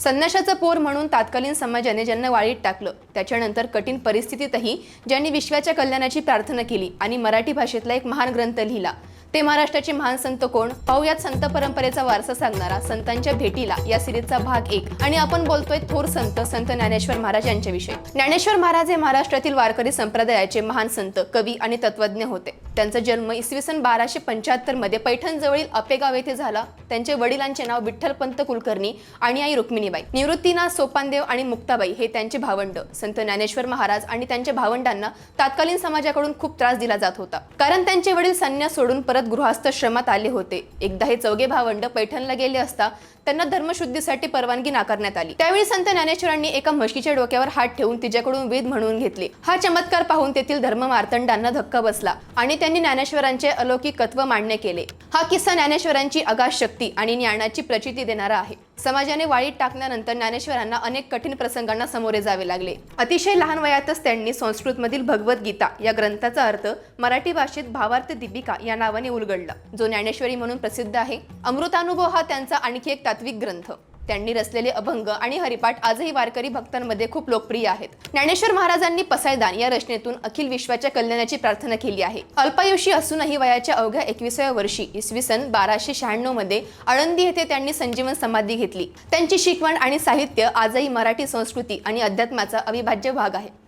संन्याशाचं पोर म्हणून तात्कालीन समाजाने ज्यांना वाळीत टाकलं, त्याच्यानंतर कठीण परिस्थितीतही ज्यांनी विश्वाच्या कल्याणाची प्रार्थना केली आणि मराठी भाषेतला एक महान ग्रंथ लिहिला, ते महाराष्ट्राचे महान संत कोण? पाहूयात संत परंपरेचा वारसा सांगणारा संतांच्या भेटीला या सिरीजचा भाग 1। आणि आपण बोलतोय थोर संत ज्ञानेश्वर महाराज यांच्याविषयी। ज्ञानेश्वर महाराज हे महाराष्ट्रातील वारकरी संप्रदायाचे महान संत, कवी आणि तत्वज्ञ होते। त्यांचा जन्म इसवी सन 1275 मध्ये पैठण जवळील अपेगाव येथे झाला। त्यांचे वडिलांचे नाव विठ्ठलपंत कुलकर्णी आणि आई रुक्मिणीबाई। निवृत्तीनाथ सोपानदेव आणि मुक्ताबाई हे त्यांचे भावंड। संत ज्ञानेश्वर महाराज आणि त्यांच्या भावंडांना तात्कालीन समाजाकडून खूप त्रास दिला जात होता, कारण त्यांचे वडील संन्यास सोडून परत गृहस्थाश्रमात आले होते। एकदा हे चौघे भावंड पैठणला गेले असता त्यांना धर्मशुद्धीसाठी परवानगी नाकारण्यात आली। त्यावेळी संत ज्ञानेश्वरांनी एका म्हशीच्या डोक्यावर हात ठेवून तिच्याकडून वेद म्हणून घेतले। हा चमत्कार पाहून तेथील धर्म मार्तंडांना धक्का बसला आणि त्यांनी ज्ञानेश्वरांचे अलौकिकत्व मान्य केले। हा किस्सा ज्ञानेश्वरांची अगाध शक्ती आणि ज्ञानाची प्रचिती देणारा आहे। समाजाने वाळीत टाकल्यानंतर ज्ञानेश्वरांना अनेक कठीण प्रसंगांना सामोरे जावे लागले। अतिशय लहान वयातच त्यांनी संस्कृतमधील भगवद्गीता या ग्रंथाचा अर्थ मराठी भाषेत भावार्थ दीपिका या नावाने उलगडला, जो ज्ञानेश्वरी म्हणून प्रसिद्ध आहे। अमृतानुभव हा त्यांचा आणखी एक तात्विक ग्रंथ। त्यांनी रचलेले अभंग आणि हरिपाठ आजही वारकरी भक्तांमध्ये खूप लोकप्रिय आहेत। ज्ञानेश्वर महाराजांनी पसायदान या रचनेतून अखिल विश्वाच्या कल्याणाची प्रार्थना केली आहे। अल्पायुषी असूनही वयाच्या अवघ्या 21व्या वर्षी इसवी सन 1296 मध्ये आळंदी येथे त्यांनी संजीवन समाधी घेतली। त्यांची शिकवण आणि साहित्य आजही मराठी संस्कृती आणि अध्यात्माचा अविभाज्य भाग आहे।